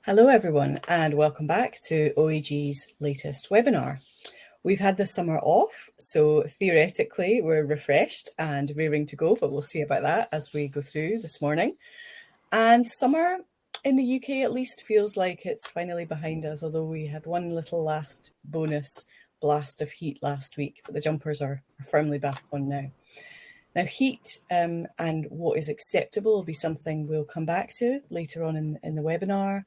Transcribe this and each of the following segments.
Hello everyone and welcome back to OAG's latest webinar. We've had the summer off, so theoretically we're refreshed and raring to go, but we'll see about that as we go through this morning. And summer in the UK at least feels like it's finally behind us, although we had one little last bonus blast of heat last week, but the jumpers are firmly back on now. Now, heat and what is acceptable will be something we'll come back to later on in the webinar.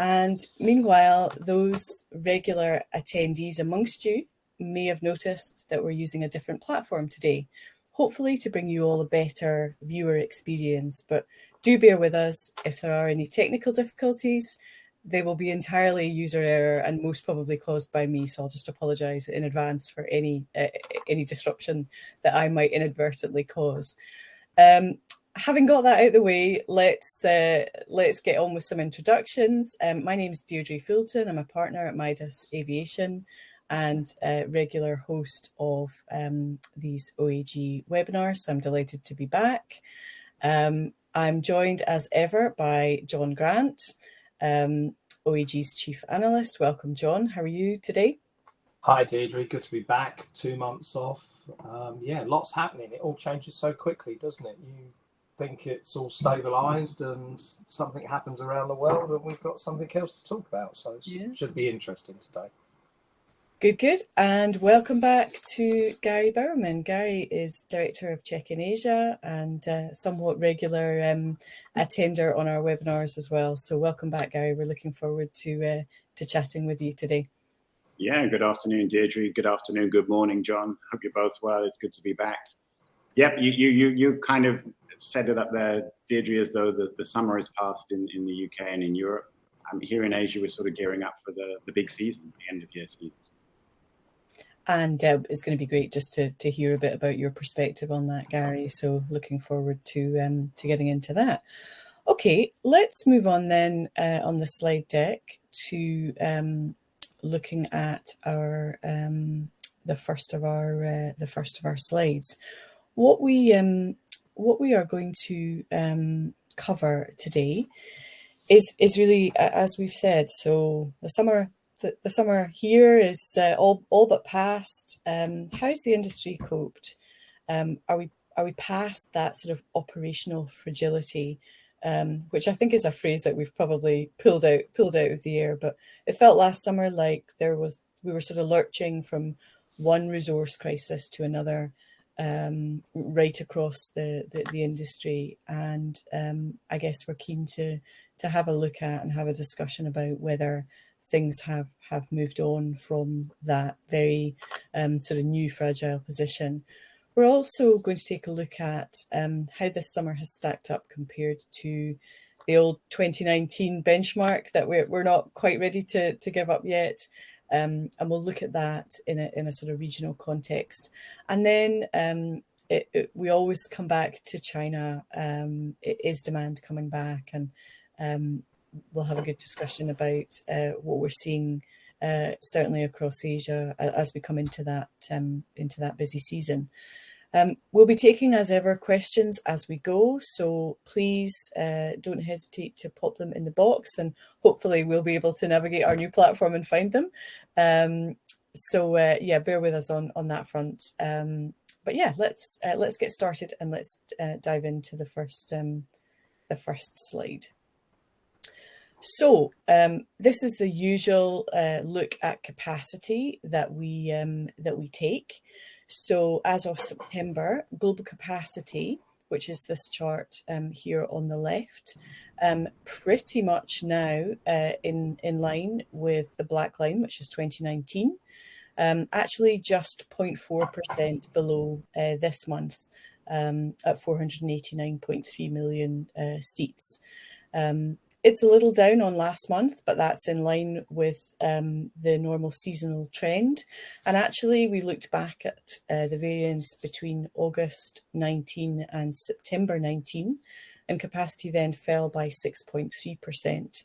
And meanwhile, those regular attendees amongst you may have noticed that we're using a different platform today, hopefully to bring you all a better viewer experience. But do bear with us if there are any technical difficulties. They will be entirely user error and most probably caused by me. So I'll just apologise in advance for any disruption that I might inadvertently cause. Having got that out of the way, let's get on with some introductions. My name is Deirdre Fulton. I'm a partner at Midas Aviation and a regular host of these OAG webinars. So I'm delighted to be back. I'm joined as ever by John Grant, OAG's Chief Analyst. Welcome, John. How are you today? Hi, Deirdre. Good to be back. 2 months off. Yeah, lots happening. It all changes so quickly, doesn't it? You think it's all stabilised and something happens around the world and we've got something else to talk about. So it should be interesting today. Good. And welcome back to Gary Bowerman. Gary is Director of Check-in Asia and somewhat regular attender on our webinars as well. So welcome back, Gary. We're looking forward to chatting with you today. Yeah, good afternoon, Deirdre. Good afternoon, good morning, John. Hope you're both well. It's good to be back. Yep, you kind of set it up there, Deirdre, as though the summer is past in the UK and in Europe. Here in Asia, we're sort of gearing up for the big season, the end of year season. And it's going to be great just to hear a bit about your perspective on that, Gary. So looking forward to getting into that. Okay, let's move on then on the slide deck to looking at our the first of our slides. What we are going to cover today is really, as we've said, so the summer here is all but past. How's the industry coped? Are we past that sort of operational fragility, which I think is a phrase that we've probably pulled out of the air, but it felt last summer like we were sort of lurching from one resource crisis to another, right across the industry. And I guess we're keen to have a look at and have a discussion about whether things have moved on from that very sort of new fragile position. We're also going to take a look at how this summer has stacked up compared to the old 2019 benchmark that we're not quite ready to give up yet. And we'll look at that in a sort of regional context. And then we always come back to China. Is demand coming back? And we'll have a good discussion about what we're seeing certainly across Asia as we come into that busy season. We'll be taking, as ever, questions as we go, so please don't hesitate to pop them in the box, and hopefully we'll be able to navigate our new platform and find them. So bear with us on that front. But yeah, let's get started and let's dive into the first slide. So this is the usual look at capacity that we take. So as of September, global capacity, which is this chart here on the left, pretty much now in line with the black line, which is 2019. Actually just 0.4% below this month at 489.3 million seats. It's a little down on last month, but that's in line with the normal seasonal trend. And actually, we looked back at the variance between August 19 and September 19, and capacity then fell by 6.3%.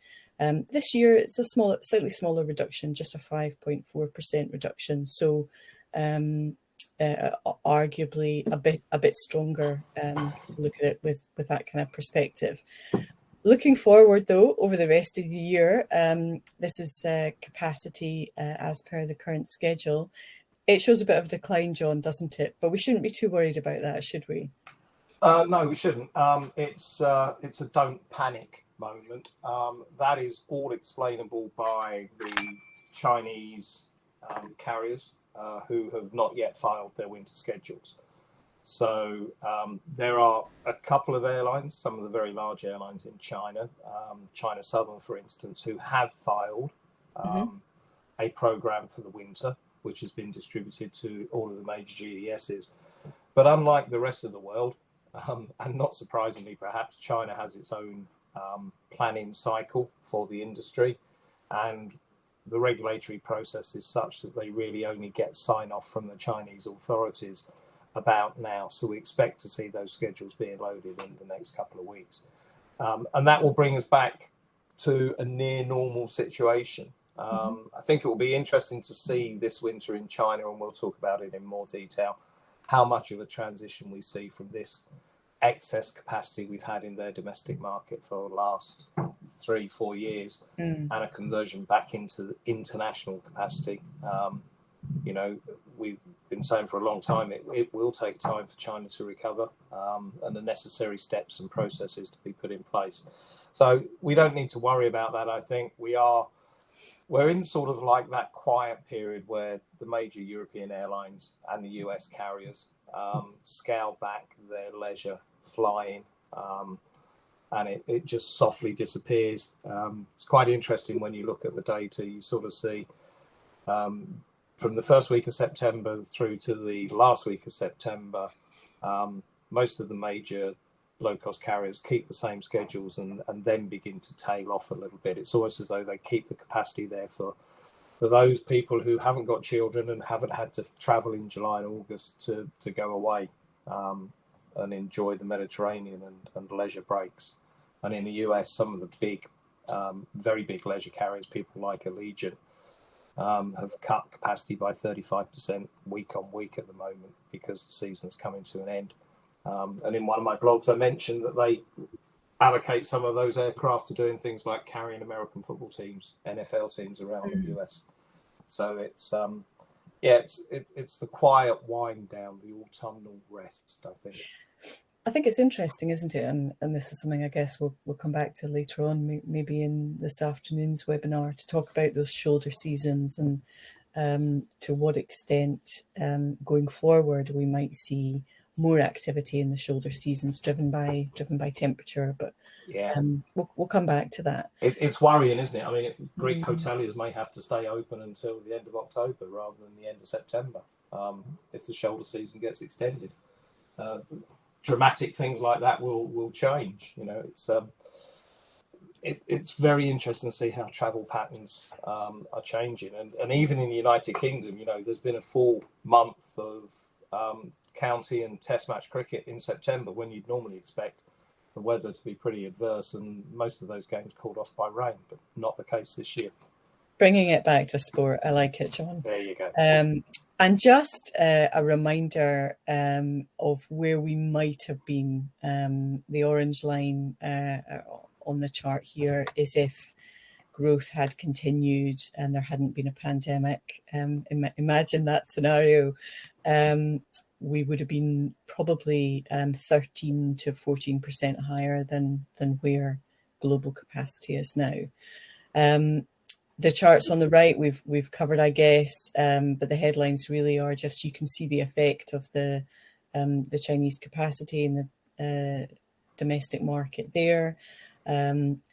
This year, it's a slightly smaller reduction, just a 5.4% reduction. So arguably a bit stronger to look at it with that kind of perspective. Looking forward, though, over the rest of the year, this is capacity as per the current schedule. It shows a bit of decline, John, doesn't it? But we shouldn't be too worried about that, should we? No, we shouldn't. It's a don't panic moment. That is all explainable by the Chinese carriers who have not yet filed their winter schedules. So there are a couple of airlines, some of the very large airlines in China, China Southern, for instance, who have filed a program for the winter, which has been distributed to all of the major GDSs. But unlike the rest of the world, and not surprisingly, perhaps, China has its own planning cycle for the industry, and the regulatory process is such that they really only get sign-off from the Chinese authorities about now. So we expect to see those schedules being loaded in the next couple of weeks. And that will bring us back to a near normal situation. I think it will be interesting to see this winter in China, and we'll talk about it in more detail, how much of a transition we see from this excess capacity we've had in their domestic market for the last 3-4 years and a conversion back into international capacity. You know, we've been saying for a long time it will take time for China to recover, and the necessary steps and processes to be put in place. So we don't need to worry about that. I think we're in sort of like that quiet period where the major European airlines and the US carriers scale back their leisure flying, and it just softly disappears. It's quite interesting when you look at the data. You sort of see from the first week of September through to the last week of September, most of the major low-cost carriers keep the same schedules and then begin to tail off a little bit. It's almost as though they keep the capacity there for those people who haven't got children and haven't had to travel in July and August to go away and enjoy the Mediterranean and leisure breaks. And in the US, some of the big, very big leisure carriers, people like Allegiant, have cut capacity by 35% week on week at the moment because the season's coming to an end. And in one of my blogs, I mentioned that they allocate some of those aircraft to doing things like carrying American football teams, NFL teams around the US. So it's it's the quiet wind down, the autumnal rest, I think. I think it's interesting, isn't it? And this is something I guess we'll come back to later on, maybe in this afternoon's webinar, to talk about those shoulder seasons and to what extent going forward we might see more activity in the shoulder seasons driven by temperature. But yeah, we'll come back to that. It's worrying, isn't it? I mean, Greek hoteliers may have to stay open until the end of October rather than the end of September if the shoulder season gets extended. Dramatic things like that will change. You know, it's very interesting to see how travel patterns are changing, and even in the United Kingdom, you know, there's been a full month of county and test match cricket in September when you'd normally expect the weather to be pretty adverse, and most of those games called off by rain, but not the case this year. Bringing it back to sport, I like it, John. There you go. And just a reminder of where we might have been. The orange line on the chart here is if growth had continued and there hadn't been a pandemic. Imagine that scenario. We would have been probably 13 to 14% higher than where global capacity is now. The charts on the right we've covered, I guess, but the headlines really are just, you can see the effect of the Chinese capacity in the domestic market there.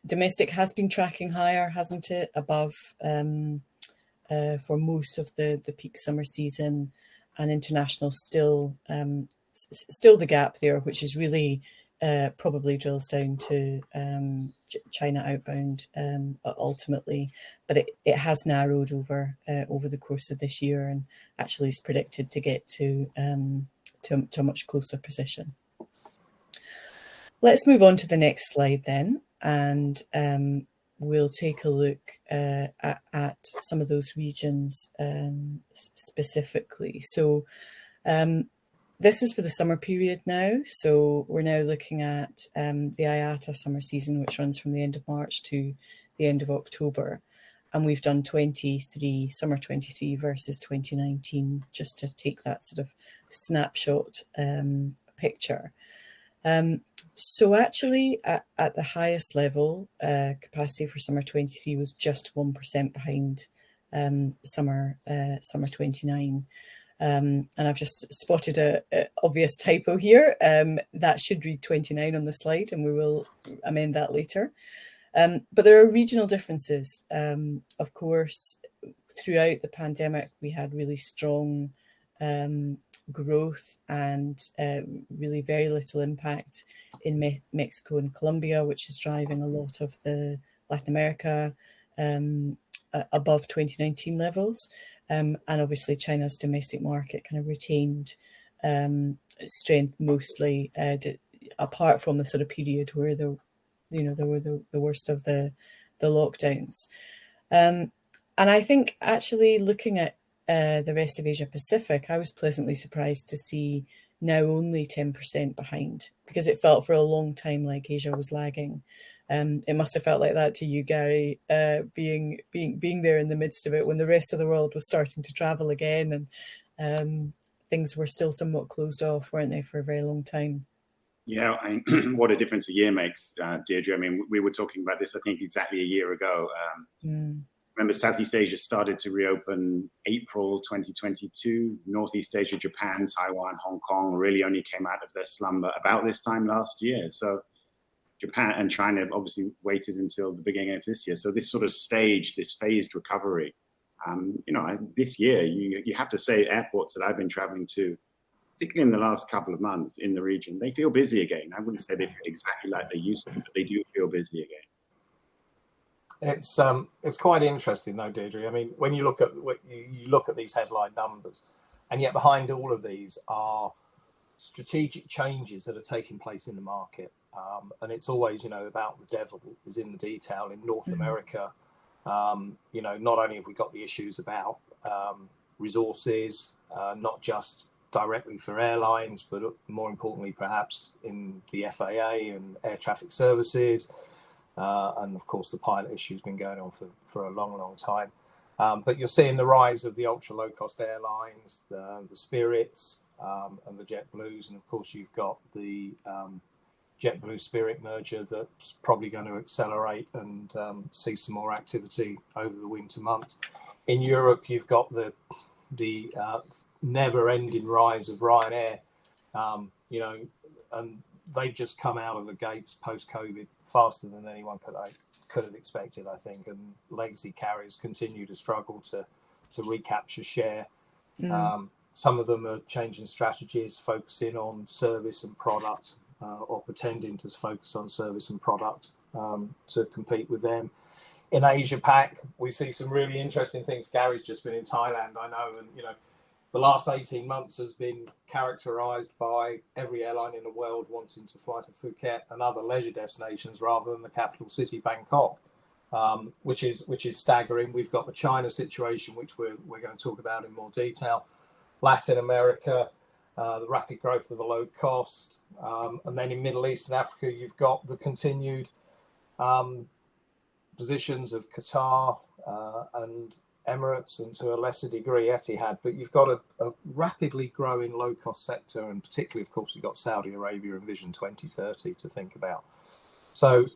Domestic has been tracking higher, hasn't it, above for most of the peak summer season, and international still the gap there, which is really probably drills down to China outbound ultimately, but it has narrowed over the course of this year, and actually is predicted to get to a much closer position. Let's move on to the next slide then, and we'll take a look at some of those regions specifically. So this is for the summer period now. So we're now looking at the IATA summer season, which runs from the end of March to the end of October. And we've done summer 23 versus 2019, just to take that sort of snapshot picture. So actually, at the highest level, capacity for summer 23 was just 1% behind summer 29. And I've just spotted a obvious typo here. That should read 29 on the slide, and we will amend that later. But there are regional differences. Of course, throughout the pandemic, we had really strong growth and really very little impact in Mexico and Colombia, which is driving a lot of the Latin America above 2019 levels. And obviously China's domestic market kind of retained strength mostly, apart from the sort of period where there were the worst of the lockdowns. And I think actually looking at the rest of Asia Pacific, I was pleasantly surprised to see now only 10% behind, because it felt for a long time like Asia was lagging. It must have felt like that to you, Gary, being there in the midst of it when the rest of the world was starting to travel again, and things were still somewhat closed off, weren't they, for a very long time? Yeah, what a difference a year makes, Deirdre. I mean, we were talking about this, I think, exactly a year ago. Remember, Southeast Asia started to reopen April 2022. Northeast Asia, Japan, Taiwan, Hong Kong really only came out of their slumber about this time last year. So Japan and China obviously waited until the beginning of this year. So this sort of stage, this phased recovery, this year, you have to say airports that I've been traveling to, particularly in the last couple of months in the region, they feel busy again. I wouldn't say they feel exactly like they used to, but they do feel busy again. It's quite interesting though, Deirdre. I mean, when you look at these headline numbers, and yet behind all of these are strategic changes that are taking place in the market. And it's always, about the devil is in the detail. In North America, not only have we got the issues about resources, not just directly for airlines, but more importantly, perhaps in the FAA and air traffic services. And of course, the pilot issue has been going on for a long, long time. But you're seeing the rise of the ultra low cost airlines, the Spirits, and the JetBlues. And of course, you've got the JetBlue Spirit merger that's probably going to accelerate and see some more activity over the winter months. In Europe, you've got the never-ending rise of Ryanair, and they've just come out of the gates post-COVID faster than anyone could have expected, I think. And legacy carriers continue to struggle to recapture share. Some of them are changing strategies, focusing on service and product, or pretending to focus on service and product to compete with them. In Asia Pac, we see some really interesting things. Gary's just been in Thailand, I know, and the last 18 months has been characterized by every airline in the world wanting to fly to Phuket and other leisure destinations rather than the capital city, Bangkok, which is staggering. We've got the China situation, which we're going to talk about in more detail. Latin America, the rapid growth of the low cost. And then in Middle East and Africa, you've got the continued positions of Qatar and Emirates, and to a lesser degree Etihad, but you've got a rapidly growing low-cost sector, and particularly, of course, you've got Saudi Arabia and Vision 2030 to think about. So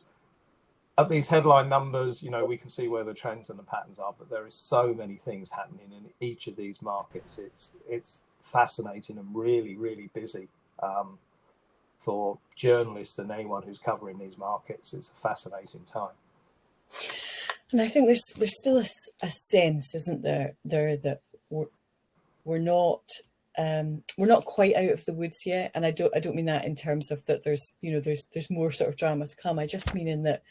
at these headline numbers, we can see where the trends and the patterns are, but there is so many things happening in each of these markets. It's fascinating and really, really busy for journalists and anyone who's covering these markets. It's a fascinating time. And I think there's still a sense, isn't there, that we're not quite out of the woods yet. And I don't mean that in terms of that there's more sort of drama to come. I just mean in that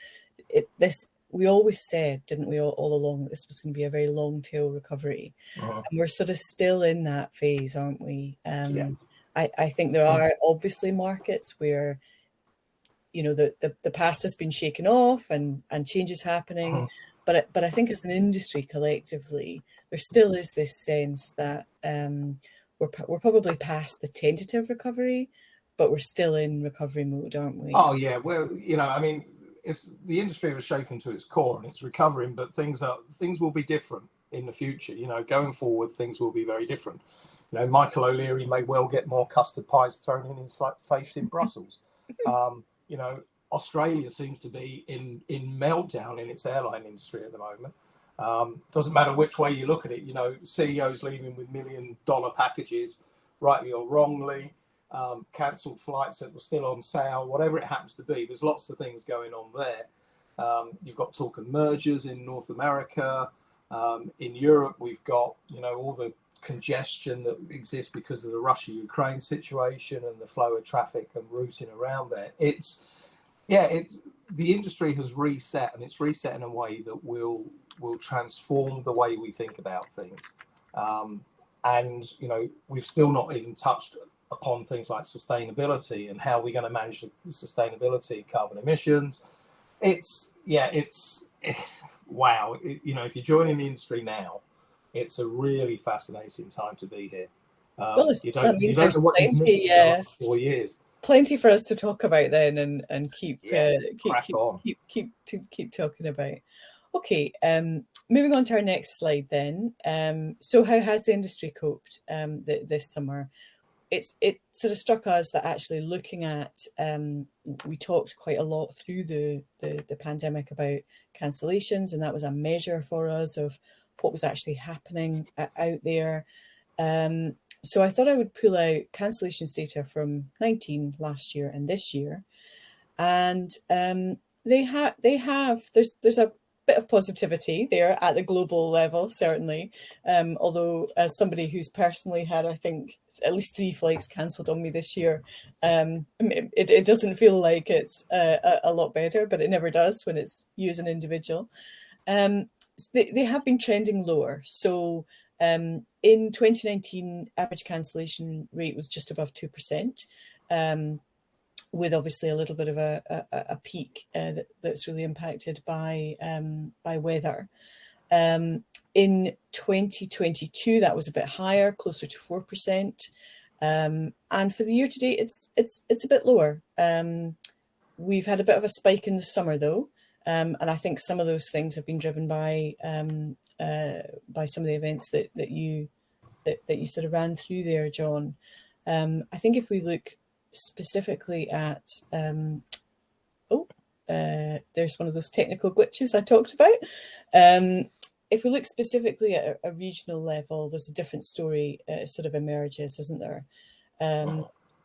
we always said, didn't we, all along, that this was going to be a very long tail recovery. And we're sort of still in that phase, aren't we? I think there are obviously markets where the past has been shaken off and change is happening. But I think as an industry collectively, there still is this sense that we're probably past the tentative recovery, but we're still in recovery mode, aren't we? Oh yeah, well, I mean, it's the industry was shaken to its core and it's recovering, but things will be different in the future. Going forward, things will be very different. Michael O'Leary may well get more custard pies thrown in his face in Brussels. Australia seems to be in meltdown in its airline industry at the moment. Doesn't matter which way you look at it. CEOs leaving with $1 million packages, rightly or wrongly. Cancelled flights that were still on sale, whatever it happens to be. There's lots of things going on there. You've got talk of mergers in North America. In Europe, we've got, all the congestion that exists because of the Russia-Ukraine situation and the flow of traffic and routing around there. The industry has reset, and it's reset in a way that will transform the way we think about things. And we've still not even touched upon things like sustainability and how we're going to manage the sustainability, carbon emissions. Wow. If you're joining the industry now, it's a really fascinating time to be here. Well, you don't know what you've missed in the last 4 years. Plenty for us to talk about then, and keep talking about. Okay, moving on to our next slide then. So how has the industry coped this summer? It sort of struck us that actually looking at, we talked quite a lot through the pandemic about cancellations, and that was a measure for us of what was actually happening out there. So I thought I would pull out cancellations data from 19 last year and this year, and there's a bit of positivity there at the global level, certainly. Although as somebody who's personally had, I think, at least 3 flights cancelled on me this year, it doesn't feel like it's a lot better, but it never does when it's you as an individual. They have been trending lower. So in 2019, average cancellation rate was just above 2%. With obviously a little bit of a peak that's really impacted by weather. In 2022, that was a bit higher, closer to 4%. And for the year to date, it's a bit lower. We've had a bit of a spike in the summer though. And I think some of those things have been driven by some of the events that you sort of ran through there, John. I think if we look specifically at there's one of those technical glitches I talked about. If we look specifically at a regional level, there's a different story sort of emerges, isn't there?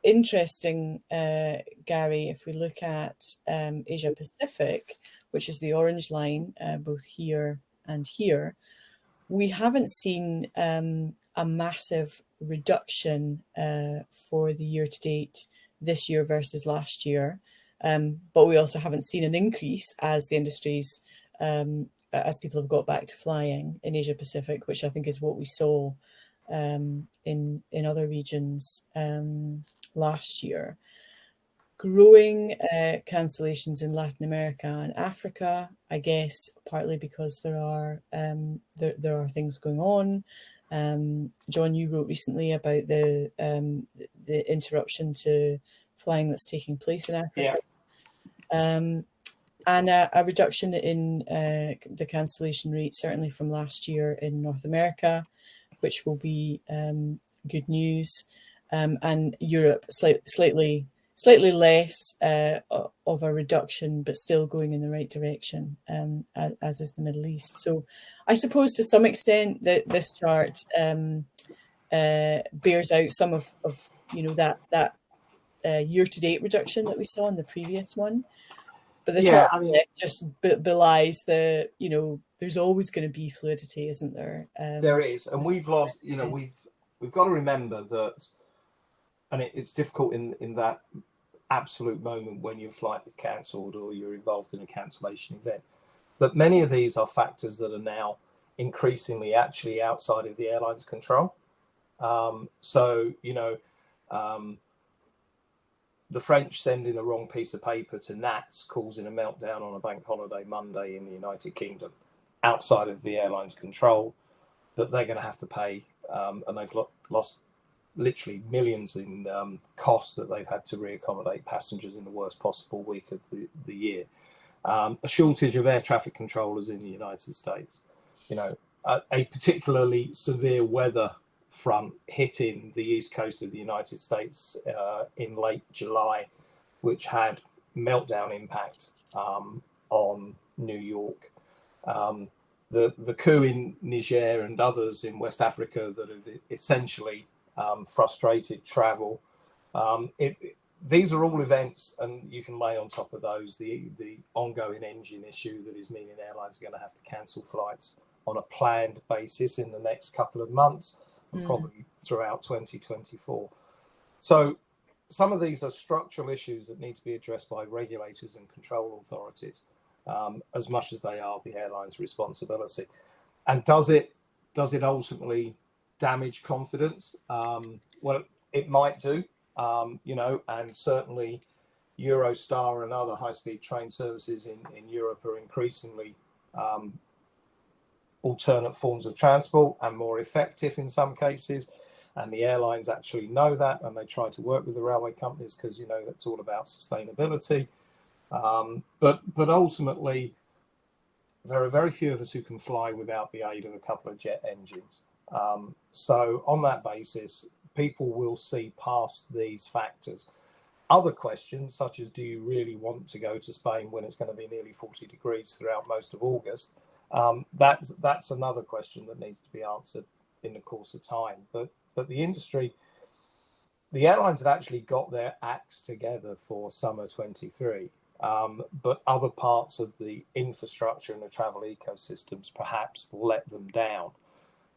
Interesting, Gary, if we look at Asia Pacific, which is the orange line, both here and here, we haven't seen a massive reduction for the year to date this year versus last year. But we also haven't seen an increase as the industries, as people have got back to flying in Asia Pacific, which I think is what we saw in other regions last year. Growing cancellations in Latin America and Africa, I guess partly because there are things going on. John, you wrote recently about the interruption to flying that's taking place in Africa. Yeah. And a reduction in the cancellation rate, certainly from last year in North America, which will be good news. And Europe, slightly less of a reduction, but still going in the right direction, as is the Middle East. So I suppose to some extent that this chart bears out some of that year-to-date reduction that we saw in the previous one. But the chart just belies there's always going to be fluidity, isn't there? There is, and we've lost. We've got to remember that, and it's difficult in that absolute moment when your flight is cancelled or you're involved in a cancellation event, that many of these are factors that are now increasingly actually outside of the airline's control. The French sending the wrong piece of paper to NATS, causing a meltdown on a bank holiday Monday in the United Kingdom, outside of the airline's control, that they're going to have to pay, and they've lost literally millions in costs that they've had to reaccommodate passengers in the worst possible week of the year. A shortage of air traffic controllers in the United States. A particularly severe weather front hitting the east coast of the United States in late July, which had meltdown impact on New York. The coup in Niger and others in West Africa that have essentially frustrated travel. These are all events, and you can lay on top of those the ongoing engine issue that is meaning airlines are going to have to cancel flights on a planned basis in the next couple of months and probably throughout 2024. So some of these are structural issues that need to be addressed by regulators and control authorities, as much as they are the airline's responsibility. And does it ultimately damage confidence? Well, it might do, and certainly Eurostar and other high-speed train services in Europe are increasingly alternate forms of transport and more effective in some cases. And the airlines actually know that, and they try to work with the railway companies because, it's all about sustainability. But ultimately, there are very few of us who can fly without the aid of a couple of jet engines. So on that basis, people will see past these factors. Other questions, such as do you really want to go to Spain when it's going to be nearly 40 degrees throughout most of August? That's another question that needs to be answered in the course of time. But the industry, the airlines have actually got their acts together for summer 23. But other parts of the infrastructure and the travel ecosystems perhaps let them down.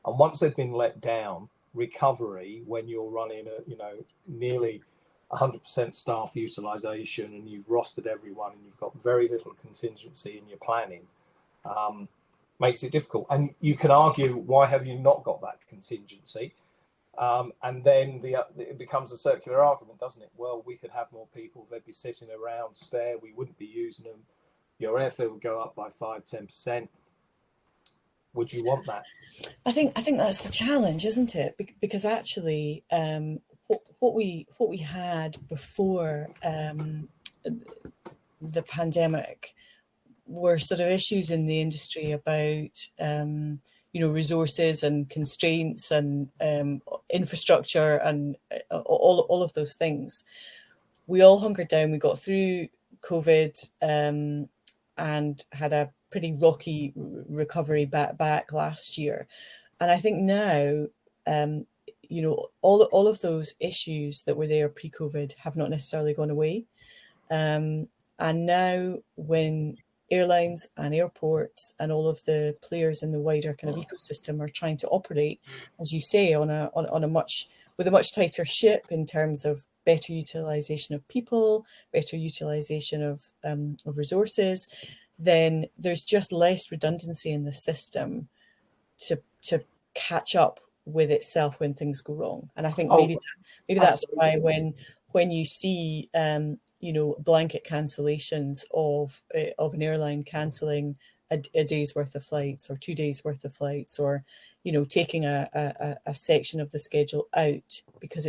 And once they've been let down, recovery, when you're running nearly 100% staff utilization and you've rostered everyone and you've got very little contingency in your planning, makes it difficult. And you can argue, why have you not got that contingency? And then it becomes a circular argument, doesn't it? Well, we could have more people, they'd be sitting around spare, we wouldn't be using them, your airfare would go up by 5-10%. Would you want that? I think that's the challenge, isn't it? Because actually, what we had before the pandemic were sort of issues in the industry about resources and constraints and infrastructure and all of those things. We all hunkered down. We got through COVID and had a pretty rocky recovery back last year. And I think now, all of those issues that were there pre-COVID have not necessarily gone away. And now when airlines and airports and all of the players in the wider kind of ecosystem are trying to operate, as you say, with a much tighter ship in terms of better utilization of people, better utilization of resources, then there's just less redundancy in the system to catch up with itself when things go wrong. And I think maybe that's why when you see blanket cancellations of an airline cancelling a day's worth of flights or 2 days worth of flights, or taking a section of the schedule out because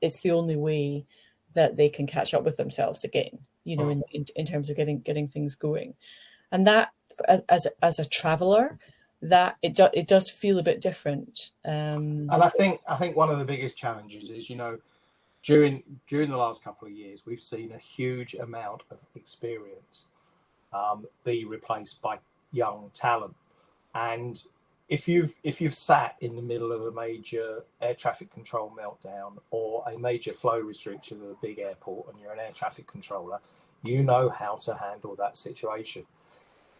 it's the only way that they can catch up with themselves again, in terms of getting things going. And that, as a traveller, that it does feel a bit different. And I think one of the biggest challenges is, during the last couple of years, we've seen a huge amount of experience be replaced by young talent. And if you've sat in the middle of a major air traffic control meltdown or a major flow restriction at a big airport and you're an air traffic controller, you know how to handle that situation.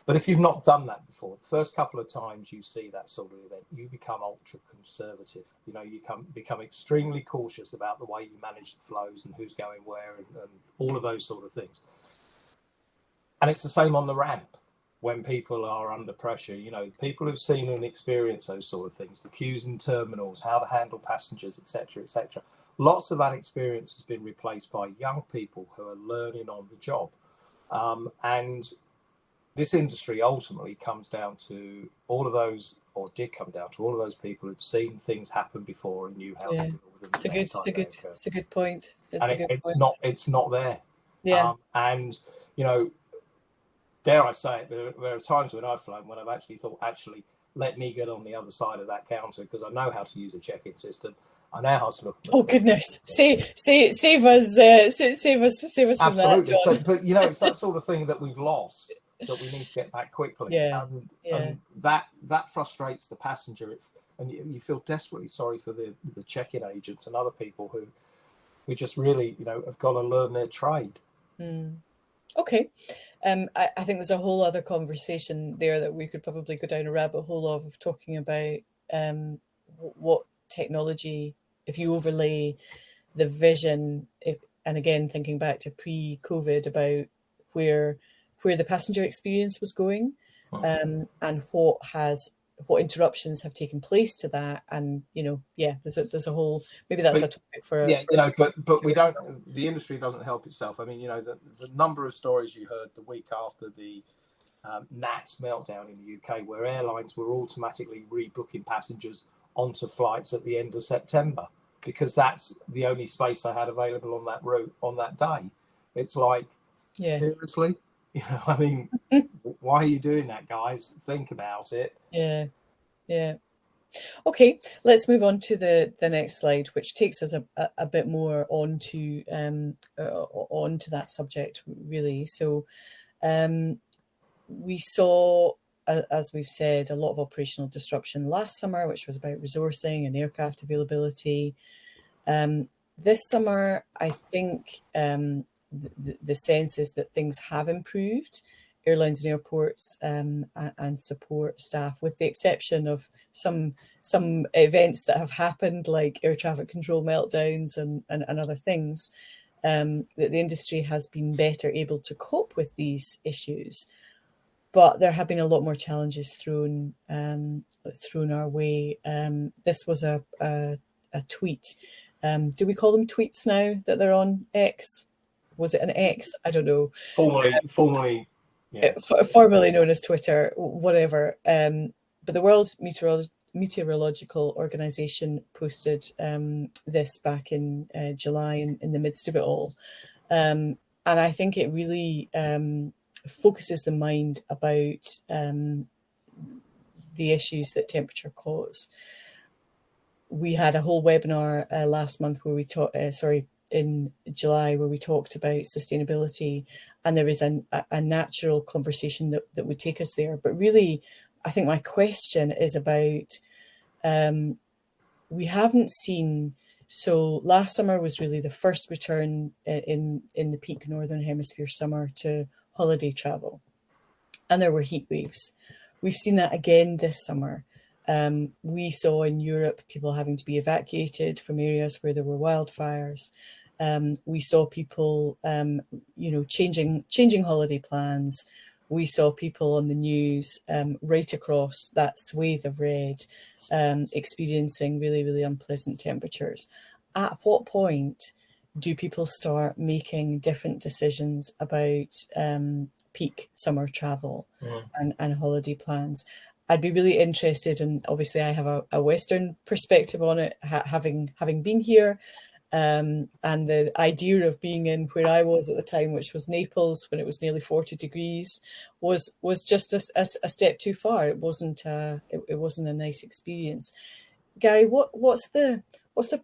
But if you've not done that before, the first couple of times you see that sort of event, you become ultra conservative. You become extremely cautious about the way you manage the flows and who's going where and all of those sort of things. And it's the same on the ramp when people are under pressure. People have seen and experienced those sort of things, the queues in terminals, how to handle passengers, etc., etc. Lots of that experience has been replaced by young people who are learning on the job. And this industry ultimately comes down to all of those or did come down to, all of those people who'd seen things happen before and knew how to deal with them. It's a good point. It's not there. Yeah. And dare I say it, there are times when I've flown when I've actually thought, let me get on the other side of that counter because I know how to use a check-in system. I know how to look. Oh goodness! Save us! Save us from that, John. So, but it's that sort of thing that we've lost that we need to get back quickly. And that frustrates the passenger, and you feel desperately sorry for the check-in agents and other people who just really have got to learn their trade. Okay. I think there's a whole other conversation there that we could probably go down a rabbit hole of talking about what technology, if you overlay the vision, and again thinking back to pre-COVID about where the passenger experience was going, and what interruptions have taken place to that, and there's a whole, maybe that's a topic for but we don't, the industry doesn't help itself. I mean, the number of stories you heard the week after the NATS meltdown in the UK, where airlines were automatically rebooking passengers onto flights at the end of September because that's the only space they had available on that route on that day. It's like, seriously? I mean, why are you doing that, guys? Think about it. Yeah. Okay, let's move on to the next slide, which takes us a bit more onto that subject, really. So we saw, as we've said, a lot of operational disruption last summer, which was about resourcing and aircraft availability. This summer, I think the sense is that things have improved. Airlines and airports and support staff, with the exception of some events that have happened, like air traffic control meltdowns and other things, that the industry has been better able to cope with these issues. But there have been a lot more challenges thrown our way. This was a tweet. Do we call them tweets now that they're on X? Was it an X? I don't know. Formerly. Yeah. Formerly known as Twitter, whatever. But the World Meteorological Organization posted this back in July, in the midst of it all. And I think it really focuses the mind about the issues that temperature cause. We had a whole webinar last month where we talked, in July, where we talked about sustainability, and there is a natural conversation that would take us there. But really, I think my question is about, we haven't seen, so last summer was really the first return in the peak Northern Hemisphere summer to holiday travel, and there were heat waves. We've seen that again this summer. We saw in Europe people having to be evacuated from areas where there were wildfires. We saw people, changing holiday plans. We saw people on the news right across that swathe of red, experiencing really, really unpleasant temperatures. At what point do people start making different decisions about peak summer travel and holiday plans? I'd be really interested, and obviously I have a Western perspective on it, having been here, and the idea of being in where I was at the time, which was Naples, when it was nearly 40 degrees, was just a step too far. It wasn't a nice experience. Gary, what's the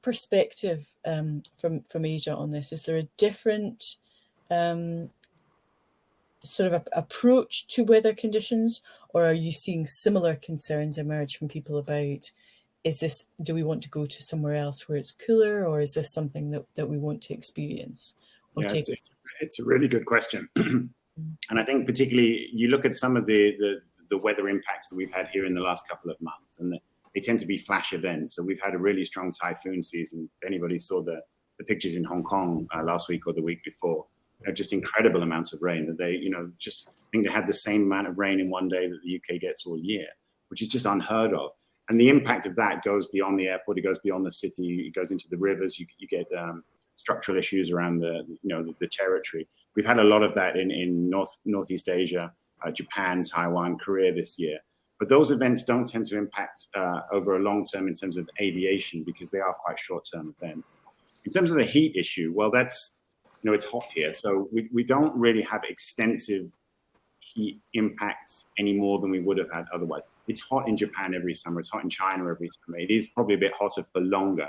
perspective from Asia on this? Is there a different sort of approach to weather conditions, or are you seeing similar concerns emerge from people about, do we want to go to somewhere else where it's cooler, or is this something that we want to experience? It's a really good question. And I think particularly you look at some of the weather impacts that we've had here in the last couple of months, and they tend to be flash events. So we've had a really strong typhoon season. If anybody saw the pictures in Hong Kong last week or the week before, just incredible amounts of rain that they, just I think they had the same amount of rain in one day that the UK gets all year, which is just unheard of. And the impact of that goes beyond the airport, it goes beyond the city, it goes into the rivers, you get structural issues around the territory. We've had a lot of that in Northeast Asia, Japan, Taiwan, Korea this year. But those events don't tend to impact over a long term in terms of aviation because they are quite short term events. In terms of the heat issue, well, that's, it's hot here. So we don't really have extensive heat impacts any more than we would have had otherwise. It's hot in Japan every summer. It's hot in China every summer. It is probably a bit hotter for longer.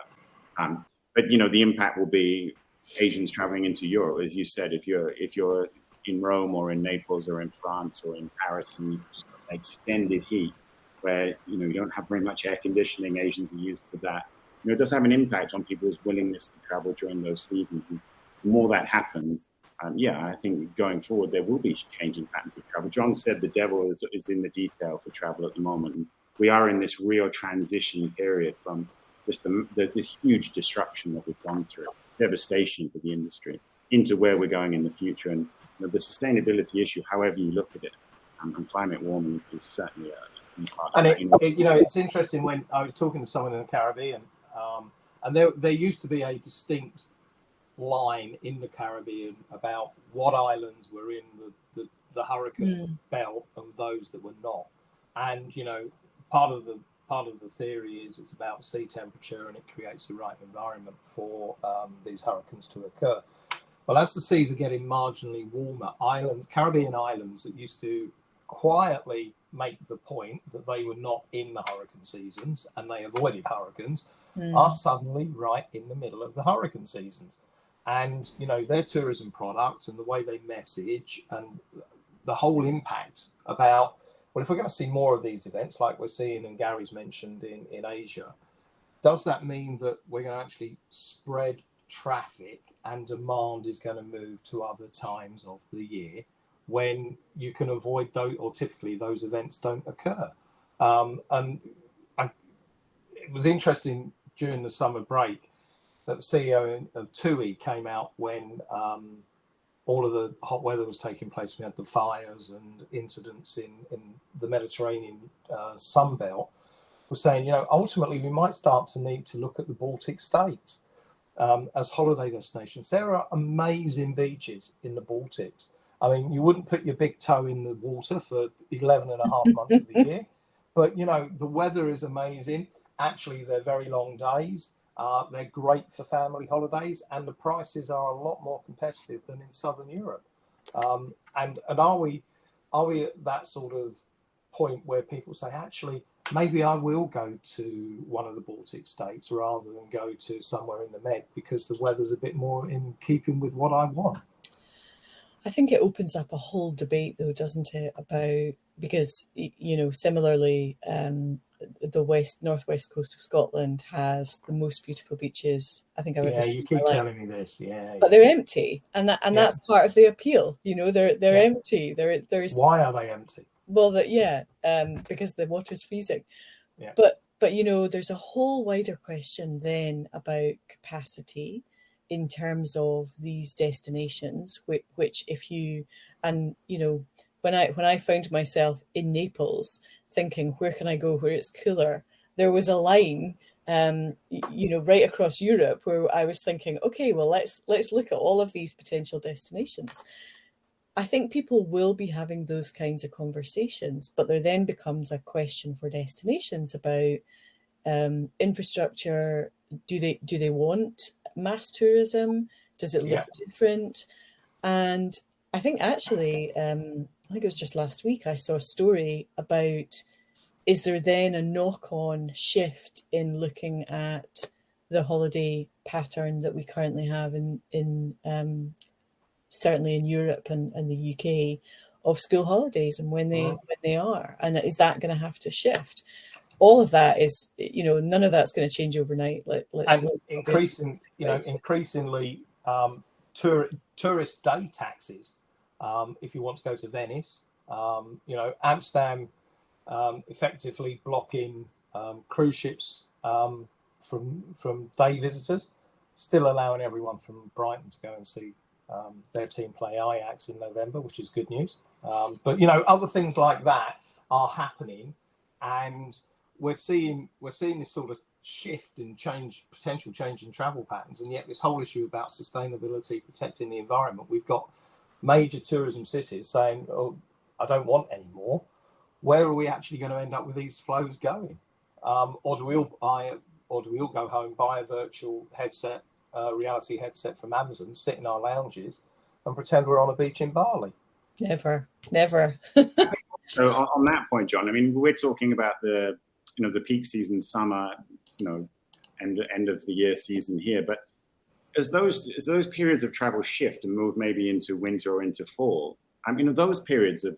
But the impact will be Asians traveling into Europe, as you said. If you're in Rome or in Naples or in France or in Paris, and you've just got extended heat where you don't have very much air conditioning, Asians are used to that. It does have an impact on people's willingness to travel during those seasons. And the more that happens, I think going forward there will be changing patterns of travel. John said the devil is in the detail for travel at the moment. And we are in this real transition period from just the huge disruption that we've gone through, devastation for the industry, into where we're going in the future. And the sustainability issue, however you look at it, and climate warming is certainly a part of And that. it's interesting when I was talking to someone in the Caribbean, and there used to be a distinct line in the Caribbean about what islands were in the hurricane belt and those that were not. And part of the theory is it's about sea temperature and it creates the right environment for these hurricanes to occur. Well, as the seas are getting marginally warmer, Caribbean islands that used to quietly make the point that they were not in the hurricane seasons and they avoided hurricanes are suddenly right in the middle of the hurricane seasons. And, their tourism products and the way they message and the whole impact about, well, if we're going to see more of these events like we're seeing and Gary's mentioned in Asia, does that mean that we're going to actually spread traffic and demand is going to move to other times of the year when you can avoid those, or typically those events don't occur? It was interesting during the summer break that the CEO of TUI came out when all of the hot weather was taking place. We had the fires and incidents in the Mediterranean Sunbelt. Was saying, ultimately we might start to need to look at the Baltic states as holiday destinations. There are amazing beaches in the Baltics. I mean, you wouldn't put your big toe in the water for 11 and a half months of the year, but the weather is amazing. Actually, they're very long days. They're great for family holidays, and the prices are a lot more competitive than in Southern Europe. And are we at that sort of point where people say, actually, maybe I will go to one of the Baltic states rather than go to somewhere in the Med because the weather's a bit more in keeping with what I want? I think it opens up a whole debate, though, doesn't it? About because similarly, the northwest coast of Scotland has the most beautiful beaches I think I've ever seen. You keep telling me this, but they're empty, and that's part of the appeal. They're empty. There's why are they empty? Well, because the water's freezing. Yeah. But there's a whole wider question then about capacity in terms of these destinations, which if you, and when I found myself in Naples thinking, where can I go where it's cooler, there was a line right across Europe where I was thinking, okay, well, let's look at all of these potential destinations. I think people will be having those kinds of conversations, but there then becomes a question for destinations about infrastructure. Do they want mass tourism? Does it look different? And I think actually, I think it was just last week, I saw a story about, is there then a knock-on shift in looking at the holiday pattern that we currently have in certainly in Europe and the UK, of school holidays and when they are, and is that going to have to shift? All of that is, none of that's going to change overnight. Increasingly, tourist day taxis. If you want to go to Venice, Amsterdam effectively blocking cruise ships from day visitors, still allowing everyone from Brighton to go and see their team play Ajax in November, which is good news. But other things like that are happening, and we're seeing this sort of shift and potential change in travel patterns, and yet this whole issue about sustainability, protecting the environment. We've got major tourism cities saying, "Oh, I don't want any more." where are we actually going to end up with these flows going? Or do we all go home, buy a virtual headset, reality headset from Amazon, sit in our lounges and pretend we're on a beach in Bali? Never. So on that point, John, I mean, we're talking about the peak season, summer, end of the year season here. But as those periods of travel shift and move maybe into winter or into fall, I mean, those periods of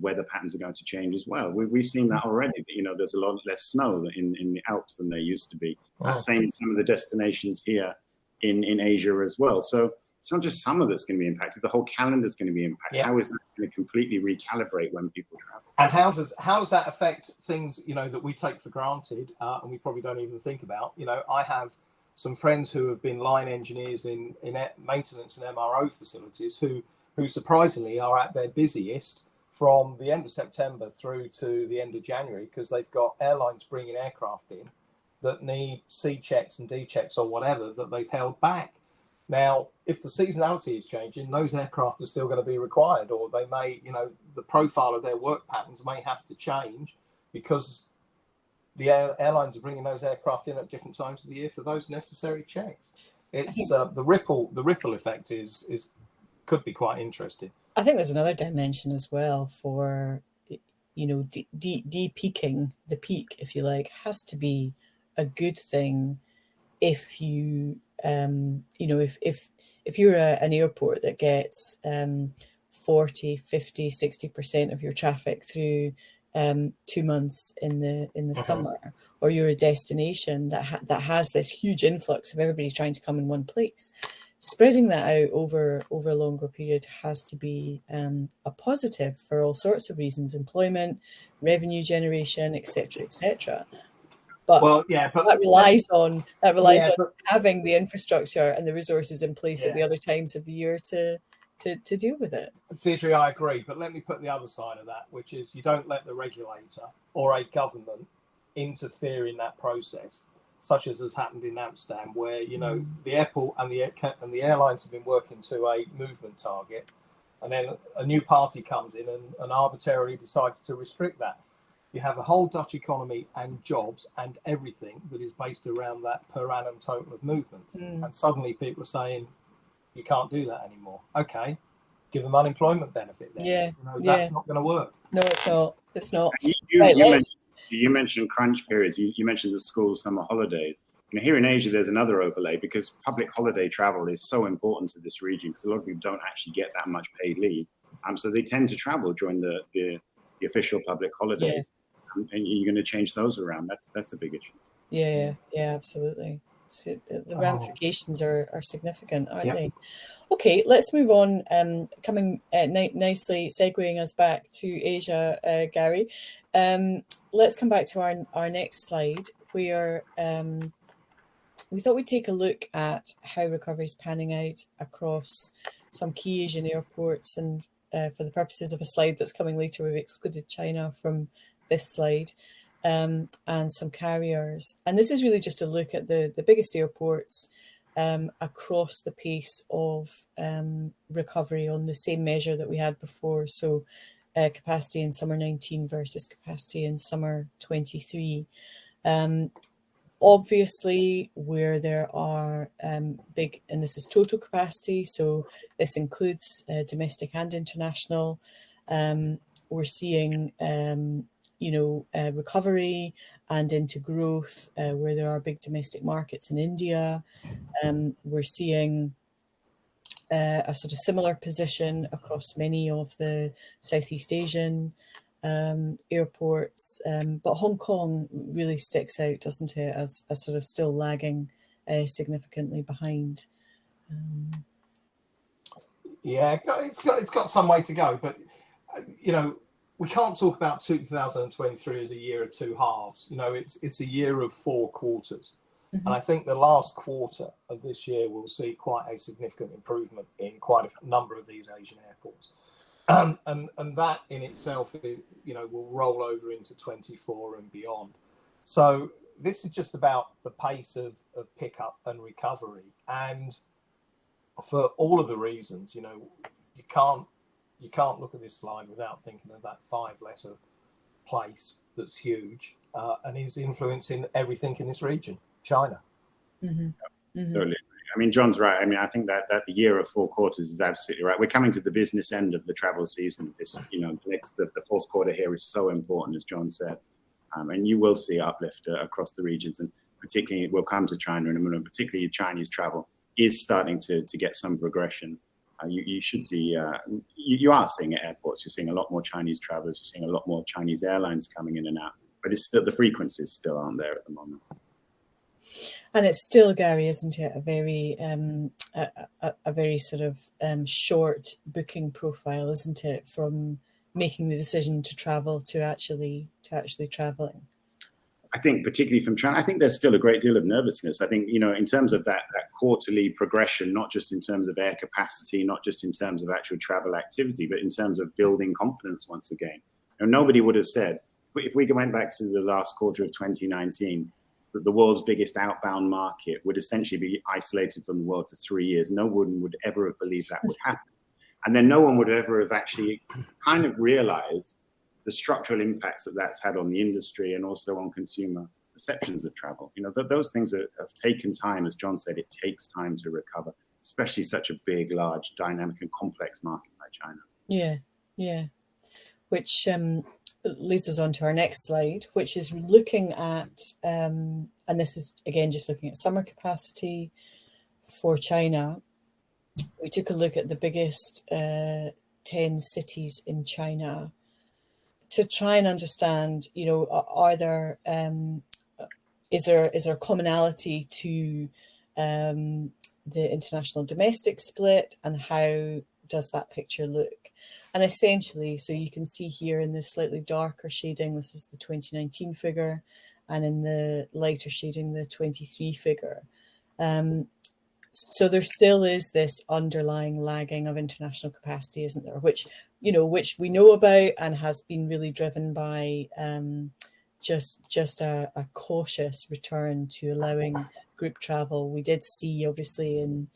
weather patterns are going to change as well. We've seen that already. There's a lot less snow in the Alps than there used to be. Same in some of the destinations here in Asia as well. So it's not just summer that's going to be impacted. The whole calendar is going to be impacted. Yeah. How is that going to completely recalibrate when people travel? And how does that affect things, that we take for granted and we probably don't even think about? I have some friends who have been line engineers in maintenance and MRO facilities who surprisingly are at their busiest from the end of September through to the end of January, because they've got airlines bringing aircraft in that need C checks and D checks or whatever that they've held back. Now, if the seasonality is changing, those aircraft are still going to be required, or they may, the profile of their work patterns may have to change because the airlines are bringing those aircraft in at different times of the year for those necessary checks. It's the ripple effect could be quite interesting. I think there's another dimension as well for, de-peaking. The peak, if you like, has to be a good thing if you, if you're an airport that gets 40, 50, 60% of your traffic through 2 months in the summer, or you're a destination that has this huge influx of everybody trying to come in one place, spreading that out over a longer period has to be a positive for all sorts of reasons: employment, revenue generation, etc. But that relies on having the infrastructure and the resources in place at the other times of the year to deal with it. Deirdre, I agree, but let me put the other side of that, which is you don't let the regulator or a government interfere in that process, such as has happened in Amsterdam, where the airport and the airlines have been working to a movement target, and then a new party comes in and arbitrarily decides to restrict that. You have the whole Dutch economy and jobs and everything that is based around that per annum total of movements. And suddenly people are saying, you can't do that anymore. Okay, give them unemployment benefit then. That's not going to work. No, it's not. It's not. You mentioned crunch periods. You mentioned the school summer holidays. Here in Asia, there's another overlay because public holiday travel is so important to this region because a lot of people don't actually get that much paid leave. So they tend to travel during the official public holidays. And you're going to change those around. That's a big issue. Yeah, absolutely. So the ramifications are significant, aren't they? Okay, let's move on. Coming nicely, segueing us back to Asia, Gary. Let's come back to our next slide, where we thought we'd take a look at how recovery is panning out across some key Asian airports. And for the purposes of a slide that's coming later, we've excluded China from this slide, and some carriers. And this is really just a look at the biggest airports across the pace of recovery on the same measure that we had before. So capacity in summer 19 versus capacity in summer 23. Obviously, where there are big, and this is total capacity, so this includes domestic and international, we're seeing recovery and into growth where there are big domestic markets in India. We're seeing a sort of similar position across many of the Southeast Asian airports, but Hong Kong really sticks out, doesn't it, as sort of still lagging significantly behind. It's got some way to go, but we can't talk about 2023 as a year of two halves. It's a year of 4 quarters. And I think the last quarter of this year will see quite a significant improvement in quite a number of these Asian airports. And that in itself, will roll over into 24 and beyond. So this is just about the pace of pickup and recovery. And for all of the reasons, you can't you can't look at this slide without thinking of that 5-letter place that's huge and is influencing everything in this region, China. Mm-hmm. Mm-hmm. Totally. I mean, John's right. I mean, I think that the year of 4 quarters is absolutely right. We're coming to the business end of the travel season. This, you know, the fourth quarter here is so important, as John said, and you will see uplift across the regions, and particularly we'll come to China in a minute. Particularly Chinese travel is starting to get some progression. You should see. You are seeing at airports. You're seeing a lot more Chinese travelers. You're seeing a lot more Chinese airlines coming in and out. But it's still, the frequencies still aren't there at the moment. And it's still, Gary, isn't it, a very a very sort of short booking profile, isn't it, from making the decision to travel to actually traveling? I think particularly from China, I think there's still a great deal of nervousness. I think, you know, in terms of that quarterly progression, not just in terms of air capacity, not just in terms of actual travel activity, but in terms of building confidence once again. You know, nobody would have said, if we went back to the last quarter of 2019, that the world's biggest outbound market would essentially be isolated from the world for 3 years. No one would ever have believed that would happen. And then no one would ever have actually kind of realized the structural impacts that that's had on the industry and also on consumer perceptions of travel. You know, those things have taken time. As John said, it takes time to recover, especially such a big, large, dynamic and complex market like China. Yeah, yeah. Which leads us on to our next slide, which is looking at, and this is, again, just looking at summer capacity for China. We took a look at the biggest 10 cities in China to try and understand, you know, is there commonality to the international domestic split, and how does that picture look? And essentially, so you can see here in the slightly darker shading, this is the 2019 figure, and in the lighter shading, the 23 figure. So there still is this underlying lagging of international capacity, isn't there? Which we know about and has been really driven by just a cautious return to allowing group travel. We did see, obviously, in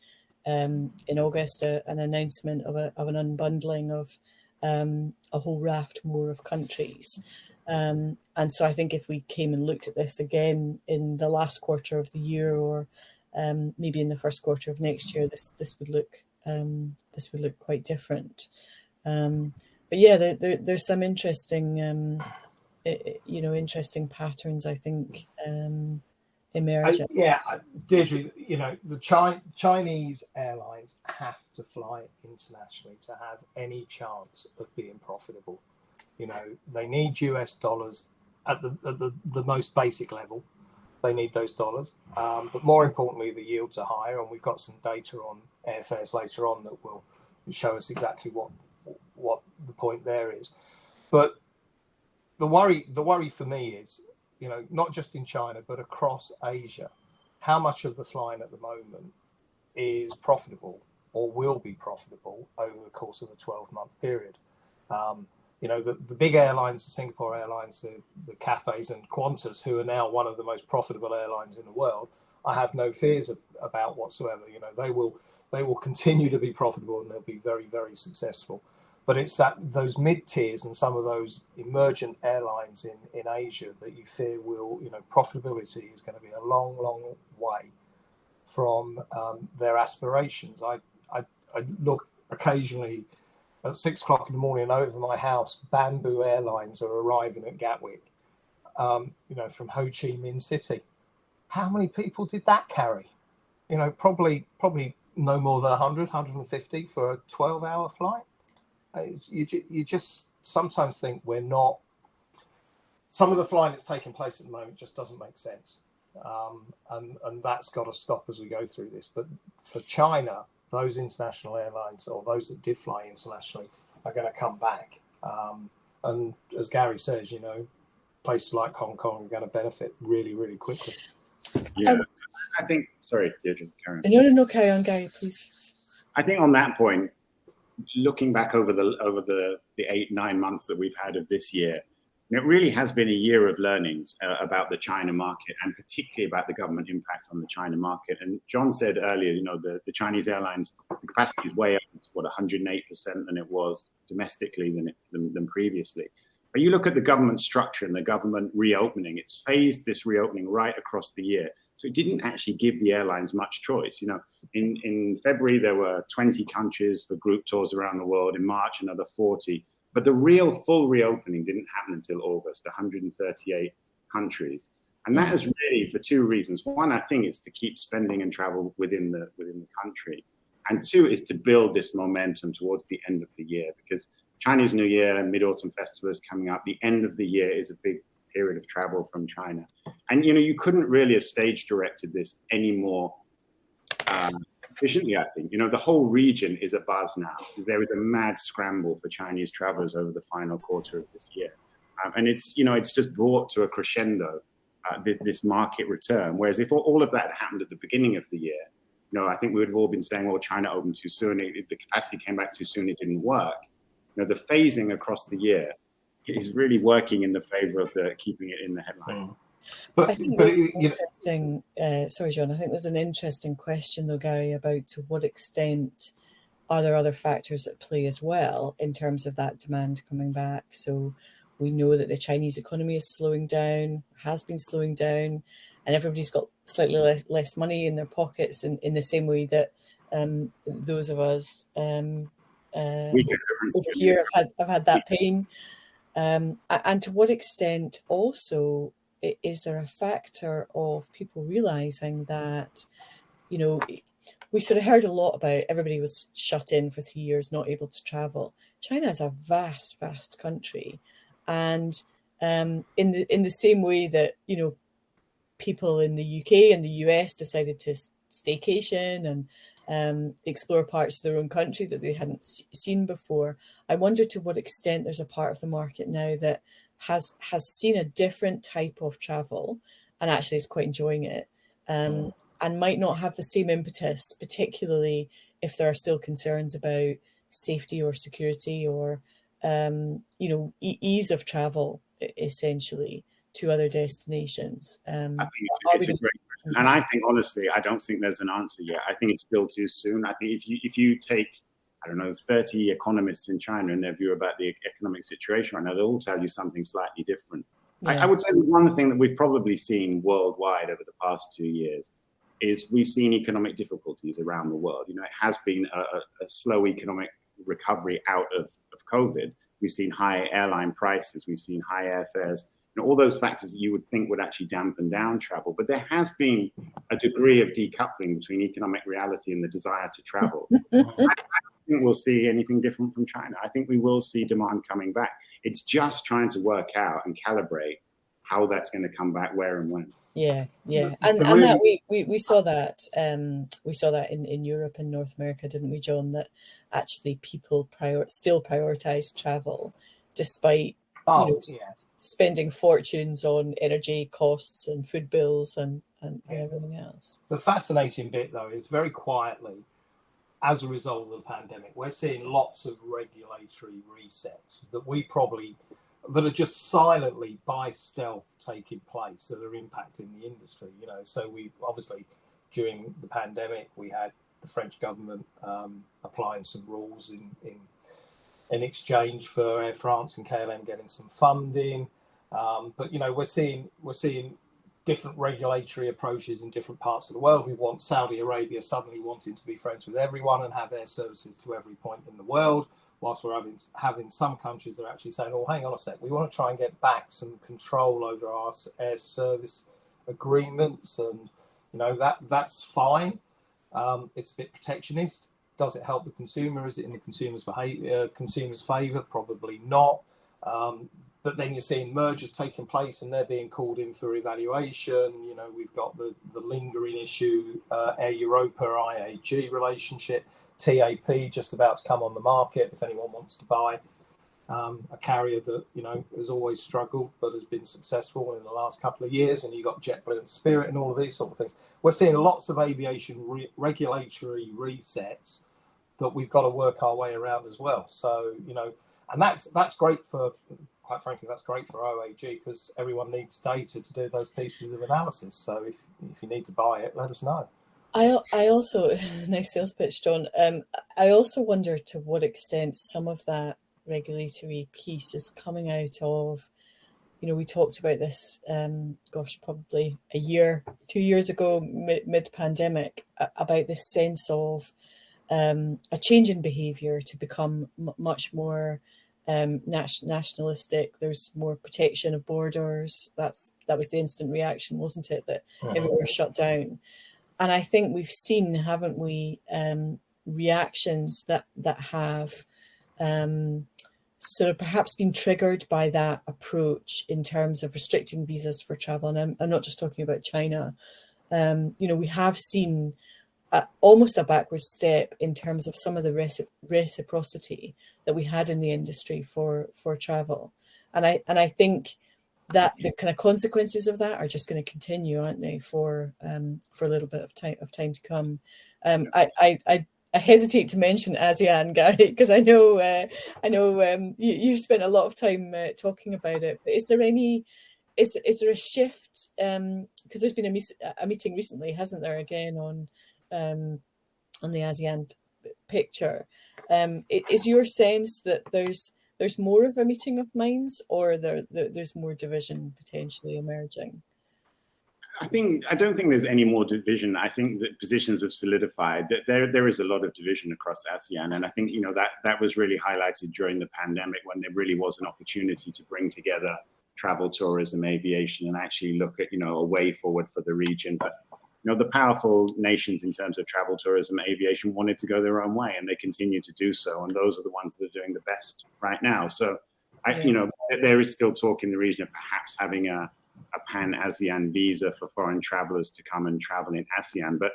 August an announcement of an unbundling of a whole raft more of countries. And so I think if we came and looked at this again in the last quarter of the year, or maybe in the first quarter of next year, this would look quite different. But yeah, there's some interesting interesting patterns, I think, emerging. Deirdre, you know, the Chinese airlines have to fly internationally to have any chance of being profitable. You know, they need US dollars at the most basic level. They need those dollars. But more importantly, the yields are higher, and we've got some data on airfares later on that will show us exactly what the point there is. But the worry for me is, you know, not just in China, but across Asia, how much of the flying at the moment is profitable or will be profitable over the course of a 12-month period. You know, the big airlines, the Singapore Airlines, the Cathays and Qantas, who are now one of the most profitable airlines in the world, I have no fears about whatsoever. You know, they will continue to be profitable, and they'll be very, very successful. But it's those mid-tiers and some of those emergent airlines in Asia that you fear will, you know, profitability is going to be a long, long way from their aspirations. I look occasionally at 6 o'clock in the morning over my house. Bamboo Airlines are arriving at Gatwick, you know, from Ho Chi Minh City. How many people did that carry? You know, probably no more than 100, 150 for a 12-hour flight. You just sometimes think we're not. Some of the flying that's taking place at the moment just doesn't make sense, and that's got to stop as we go through this. But for China, those international airlines, or those that did fly internationally, are going to come back. And as Gary says, you know, places like Hong Kong are going to benefit really, really quickly. Yeah, I think. Sorry, Deirdre, carry on. No, carry on, Gary, please. I think on that point, looking back over the 8-9 months that we've had of this year, And it really has been a year of learnings about the China market, and particularly about the government impact on the China market. And John said earlier, the Chinese airlines, the capacity is way up, it's 108% than it was domestically than previously. But you look at the government structure and the government reopening, it's phased this reopening right across the year. So it didn't actually give the airlines much choice. In February, there were 20 countries for group tours around the world. In March, another 40. But the real full reopening didn't happen until August, 138 countries. And that is really for two reasons. One, I think it's to keep spending and travel within the country. And two is to build this momentum towards the end of the year, because Chinese New Year, Mid-Autumn Festival is coming up. The end of the year is a big period of travel from China. And, you couldn't really have stage directed this any more efficiently, I think. The whole region is a buzz now. There is a mad scramble for Chinese travelers over the final quarter of this year. And it's just brought to a crescendo, this market return. Whereas if all of that happened at the beginning of the year, I think we would have all been saying, well, China opened too soon. The capacity came back too soon. It didn't work. The phasing across the year is really working in the favor of keeping it in the headline. I think there's an interesting, sorry, John, I think there's an interesting question, though, Gary, about to what extent are there other factors at play as well in terms of that demand coming back. So we know that the Chinese economy is slowing down, has been slowing down, and everybody's got slightly less money in their pockets in the same way that those of us over here have had that pain. And to what extent also is there a factor of people realizing that, we sort of heard a lot about everybody was shut in for 3 years, not able to travel. China is a vast, vast country. And in the same way that, people in the UK and the US decided to staycation and explore parts of their own country that they hadn't seen before, I wonder to what extent there's a part of the market now that has seen a different type of travel and actually is quite enjoying it, and might not have the same impetus, particularly if there are still concerns about safety or security or ease of travel, essentially, to other destinations. I think it's a great question. And I think, honestly, I don't think there's an answer yet. I think it's still too soon. I think if you take, 30 economists in China and their view about the economic situation right now, they'll all tell you something slightly different. Yeah. I would say one thing that we've probably seen worldwide over the past 2 years is we've seen economic difficulties around the world. It has been a slow economic recovery out of COVID. We've seen high airline prices. We've seen high airfares. All those factors that you would think would actually dampen down travel. But there has been a degree of decoupling between economic reality and the desire to travel. I don't think we'll see anything different from China. I think we will see demand coming back. It's just trying to work out and calibrate how that's going to come back, where and when. Yeah. And that we saw that in Europe and North America, didn't we, John? That actually people still prioritize travel despite spending fortunes on energy costs and food bills and everything else. The fascinating bit, though, is very quietly, as a result of the pandemic, we're seeing lots of regulatory resets that are just silently by stealth taking place that are impacting the industry. So we obviously, during the pandemic, we had the French government applying some rules in exchange for Air France and KLM getting some funding, but we're seeing different regulatory approaches in different parts of the world. We want Saudi Arabia suddenly wanting to be friends with everyone and have air services to every point in the world, whilst we're having some countries that are actually saying, "Oh, hang on a sec, we want to try and get back some control over our air service agreements," and that's fine. It's a bit protectionist. Does it help the consumer? Is it in the consumer's favour? Probably not. But then you're seeing mergers taking place and they're being called in for evaluation. We've got the lingering issue, Air Europa, IAG relationship, TAP just about to come on the market if anyone wants to buy a carrier that, has always struggled but has been successful in the last couple of years. And you've got JetBlue and Spirit and all of these sort of things. We're seeing lots of aviation regulatory resets that we've got to work our way around as well. So, And that's great for, quite frankly, that's great for OAG, because everyone needs data to do those pieces of analysis. So if you need to buy it, let us know. I also nice sales pitch, John. I also wonder to what extent some of that regulatory piece is coming out of, we talked about this, probably a year, 2 years ago, mid-pandemic, about this sense of a change in behaviour to become much more nationalistic. There's more protection of borders. That was the instant reaction, wasn't it? That everywhere shut down. And I think we've seen, haven't we, reactions that have sort of perhaps been triggered by that approach in terms of restricting visas for travel. And I'm not just talking about China. We have seen almost a backward step in terms of some of the reciprocity that we had in the industry for travel. And I think that the kind of consequences of that are just going to continue, aren't they, for a little bit of time to come. I hesitate to mention ASEAN, Gary, because I know you've spent a lot of time talking about it. But is there a shift? Because there's been a meeting recently, hasn't there, again on the ASEAN picture. Is your sense that there's more of a meeting of minds, or there's more division potentially emerging? I don't think there's any more division. I think that positions have solidified. That there is a lot of division across ASEAN, and I think that was really highlighted during the pandemic, when there really was an opportunity to bring together travel, tourism, aviation, and actually look at a way forward for the region. But the powerful nations in terms of travel, tourism, aviation wanted to go their own way, and they continue to do so. And those are the ones that are doing the best right now. So, there is still talk in the region of perhaps having a pan-ASEAN visa for foreign travelers to come and travel in ASEAN. But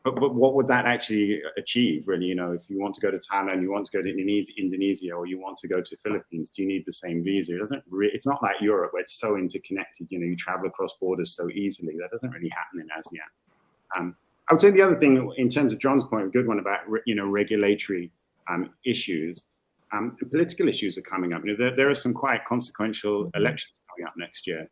what would that actually achieve, really? If you want to go to Thailand, you want to go to Indonesia, or you want to go to Philippines, do you need the same visa? It's not like Europe, where it's so interconnected. You travel across borders so easily. That doesn't really happen in ASEAN. I would say the other thing, in terms of John's point, a good one about regulatory issues, political issues are coming up. There are some quite consequential elections coming up next year.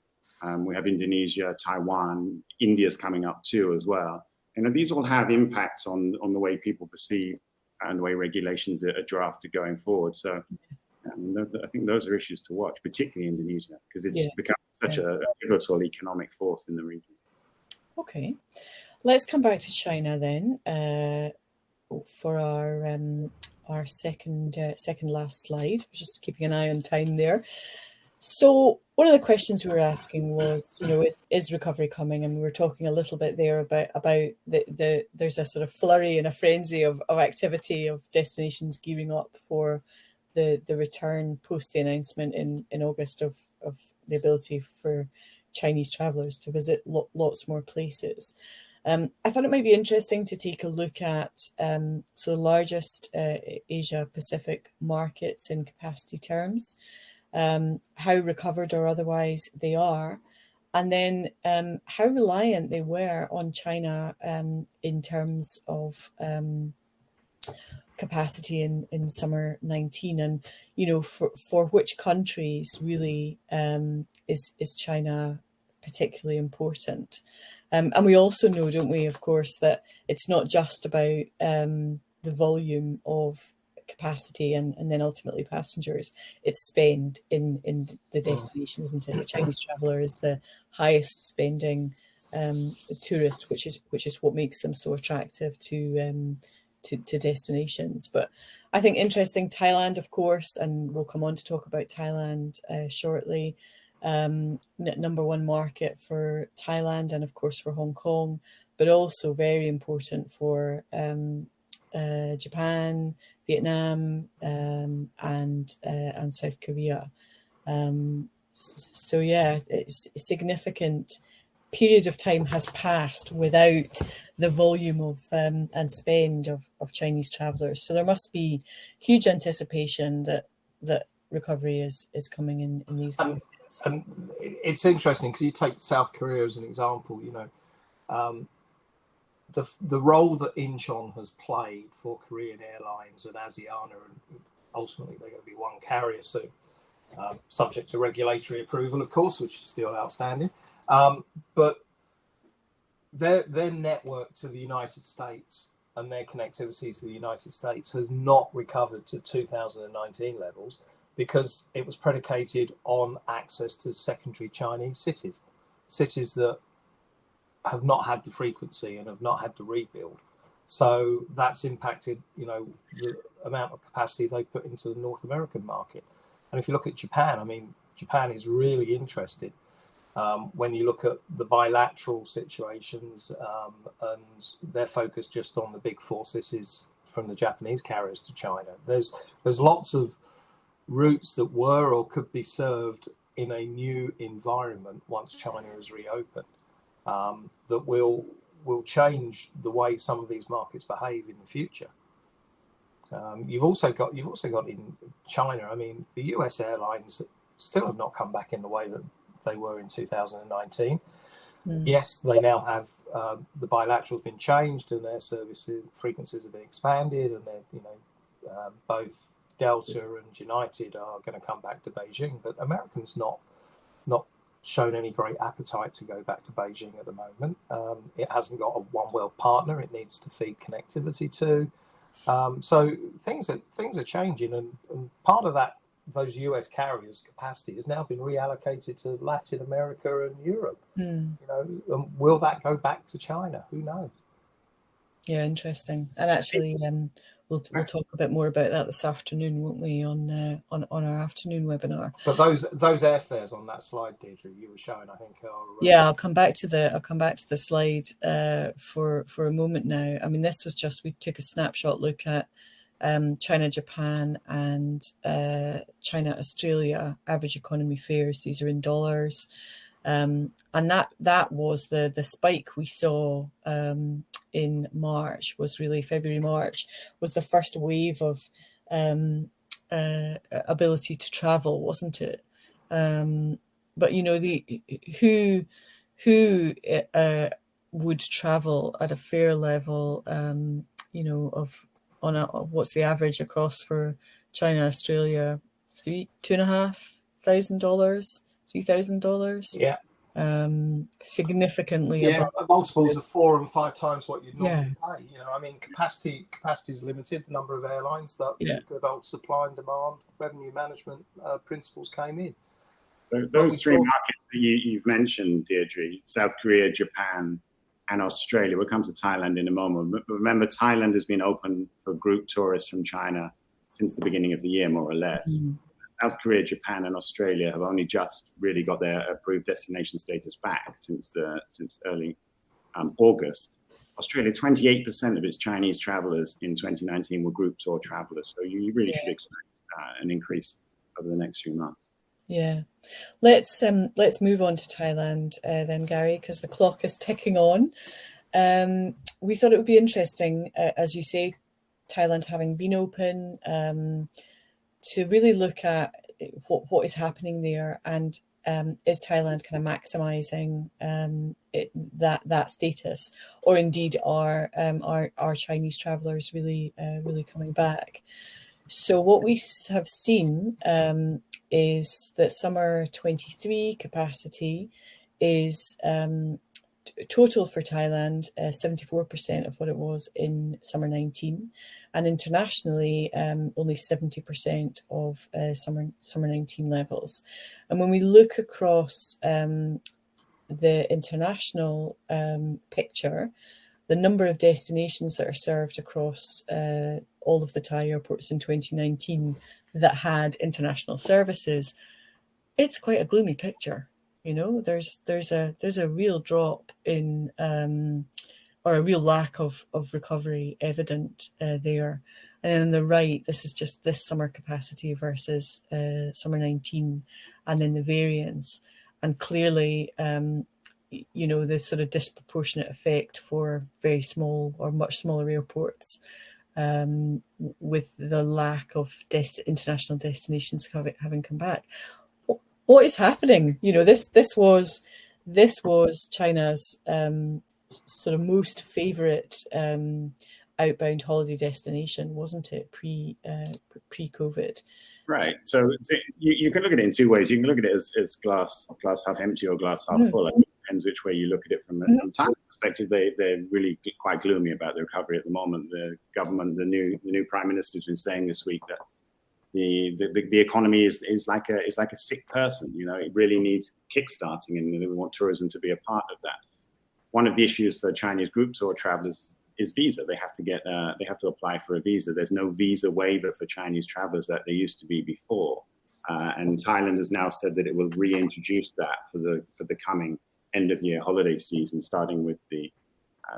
We have Indonesia, Taiwan, India's coming up too as well. These all have impacts on the way people perceive and the way regulations are drafted going forward. So I think those are issues to watch, particularly Indonesia, because it's become such a pivotal economic force in the region. Okay, let's come back to China then for our second last slide. Just keeping an eye on time there. So one of the questions we were asking was, is recovery coming? And we were talking a little bit there about there's a sort of flurry and a frenzy of activity of destinations gearing up for the return post the announcement in August of the ability for Chinese travellers to visit lots more places. I thought it might be interesting to take a look at the largest Asia Pacific markets in capacity terms. How recovered or otherwise they are, and then how reliant they were on China in terms of capacity in summer 19, and for which countries really is China particularly important. And we also know, don't we, of course, that it's not just about the volume of capacity and then ultimately passengers. It's spend in the destination, isn't it? The Chinese traveller is the highest spending tourist, which is what makes them so attractive to destinations. But I think interesting, Thailand, of course, and we'll come on to talk about Thailand shortly. Number one market for Thailand, and of course for Hong Kong, but also very important for Japan, Vietnam, and South Korea. So yeah, it's a significant period of time has passed without the volume of and spend of Chinese travellers. So there must be huge anticipation that recovery is coming in these markets. And it's interesting because you take South Korea as an example. The role that Incheon has played for Korean Airlines and Asiana, and ultimately they're going to be one carrier soon, subject to regulatory approval, of course, which is still outstanding. But their network to the United States and their connectivity to the United States has not recovered to 2019 levels because it was predicated on access to secondary Chinese cities that have not had the frequency and have not had the rebuild. So that's impacted, the amount of capacity they put into the North American market. And if you look at Japan, I mean, Japan is really interested. When you look at the bilateral situations and they're focused just on the big four cities from the Japanese carriers to China, there's lots of routes that were or could be served in a new environment once China is reopened that will change the way some of these markets behave in the future. You've also got in China, I mean, the US airlines still have not come back in the way that they were in 2019. Yes, they now have the bilateral's been changed and their services frequencies have been expanded, and they're both Delta and United are going to come back to Beijing, but Americans not shown any great appetite to go back to Beijing at the moment. It hasn't got a one world partner it needs to feed connectivity to. So things are changing, and part of that, those US carriers' capacity has now been reallocated to Latin America and Europe. Will that go back to China? Who knows? Yeah, interesting. And actually, we'll talk a bit more about that this afternoon, won't we, on our afternoon webinar? But those airfares on that slide, Deirdre, you were showing, I think, are yeah. I'll come back to the slide for a moment now. I mean, this was just, we took a snapshot look at China, Japan, and China, Australia average economy fares. These are in dollars, and that was the spike we saw in March. Was really February, March was the first wave of ability to travel, wasn't it? But who would travel at a fare level, of what's the average across for China, Australia? $2,500, $3,000. Yeah. Significantly above. Multiples of 4 and 5 times what you'd normally pay. I mean, capacity is limited. The number of airlines, that good old supply and demand, revenue management principles came in. Those three markets that you've mentioned, Deirdre, South Korea, Japan, and Australia. We'll come to Thailand in a moment. But remember, Thailand has been open for group tourists from China since the beginning of the year, more or less. South Korea, Japan, and Australia have only just really got their approved destination status back since early August. Australia, 28% of its Chinese travelers in 2019 were group tour travelers. So you really should expect an increase over the next few months. Yeah, let's move on to Thailand then, Gary, because the clock is ticking on. We thought it would be interesting, as you say, Thailand having been open, to really look at what is happening there, and is Thailand kind of maximizing that status, or indeed are Chinese travelers really coming back? So what we have seen is that summer 23 capacity is total for Thailand 74% of what it was in summer 19, and internationally only 70% of summer 19 levels. And when we look across the international picture, the number of destinations that are served across all of the Thai airports in 2019 that had international services, it's quite a gloomy picture. There's a real drop in or a real lack of recovery evident there. And then on the right, this is just this summer capacity versus summer 19, and then the variance. And clearly, the sort of disproportionate effect for very small or much smaller airports, with the lack of international destinations having come back. What is happening? This was China's sort of most favorite outbound holiday destination, wasn't it, pre-COVID? Right. So you can look at it in two ways. You can look at it as glass half empty or glass half full. It depends which way you look at it. From Thailand's perspective, they're really quite gloomy about the recovery at the moment. The government, the new prime minister has been saying this week that the economy is like a sick person. You know, it really needs kickstarting, and we want tourism to be a part of that. One of the issues for Chinese group tour travelers is visa. They have to apply for a visa. There's no visa waiver for Chinese travelers that there used to be before, and Thailand has now said that it will reintroduce that for the coming end of year holiday season, starting with the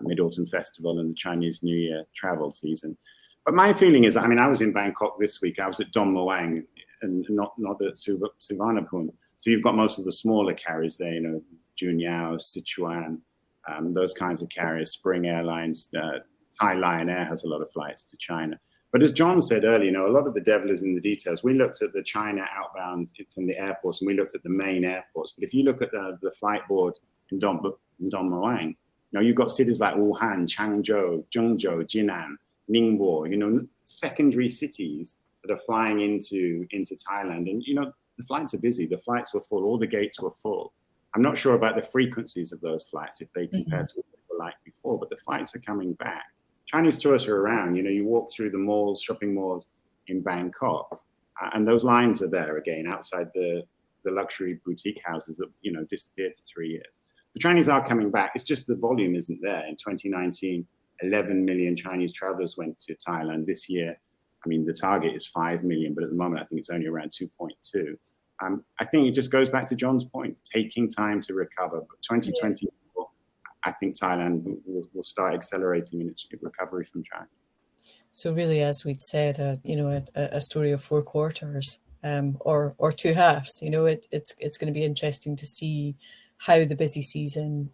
Mid-Autumn Festival and the Chinese New Year travel season. But my feeling is, I mean, I was in Bangkok this week. I was at Don Muang and not at Suvarnabhumi. So you've got most of the smaller carriers there, you know, Junyao, Sichuan, those kinds of carriers, Spring Airlines, Thai Lion Air has a lot of flights to China. But as John said earlier, you know, a lot of the devil is in the details. We looked at the China outbound from the airports, and we looked at the main airports. But if you look at the flight board in Don Muang, you know, you've got cities like Wuhan, Changzhou, Zhengzhou, Jinan, Ningbo, you know, secondary cities that are flying into Thailand. And, you know, the flights are busy. The flights were full. All the gates were full. I'm not sure about the frequencies of those flights if they compare to what they were like before, but the flights are coming back. Chinese tourists are around. You know, you walk through the malls, shopping malls in Bangkok, and those lines are there again outside the luxury boutique houses that, you know, disappeared for 3 years. So Chinese are coming back. It's just the volume isn't there. In 2019, 11 million Chinese travelers went to Thailand. This year, I mean, the target is 5 million, but at the moment, I think it's only around 2.2. I think it just goes back to John's point, taking time to recover. But 2024, I think Thailand will start accelerating in its recovery from China. So really, as we'd said, you know, a story of 4 quarters, or 2 halves. You know, it's going to be interesting to see how the busy season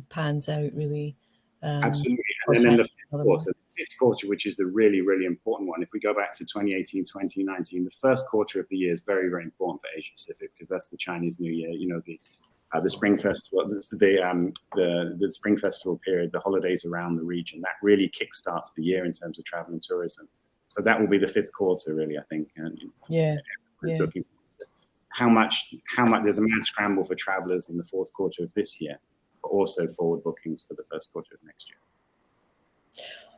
pans out, really. Absolutely. And then in the fifth quarter, which is the really, really important one. If we go back to 2018, 2019, the first quarter of the year is very, very important for Asia Pacific because that's the Chinese New Year. You know, the Spring Festival, the Spring Festival period, the holidays around the region. That really kickstarts the year in terms of travel and tourism. So that will be the fifth quarter, really, I think. And, looking forward to how much there's a mad scramble for travelers in the fourth quarter of this year, but also forward bookings for the first quarter of next year.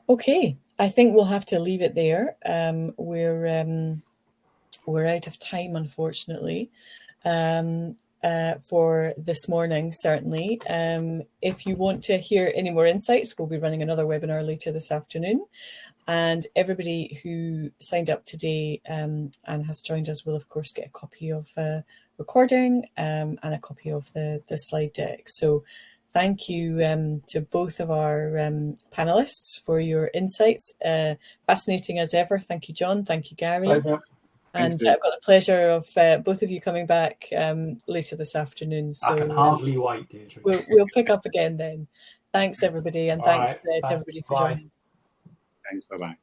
Okay, I think we'll have to leave it there. We're out of time, unfortunately, for this morning, certainly. If you want to hear any more insights, we'll be running another webinar later this afternoon. And everybody who signed up today and has joined us will, of course, get a copy of the recording and a copy of the slide deck. So thank you to both of our panelists for your insights. Fascinating as ever. Thank you, John. Thank you, Gary. Pleasure. And I've got the pleasure of both of you coming back later this afternoon. So I can hardly wait, Deirdre. We'll pick up again then. Thanks, everybody. And thanks to everybody for joining. Thanks. Bye-bye.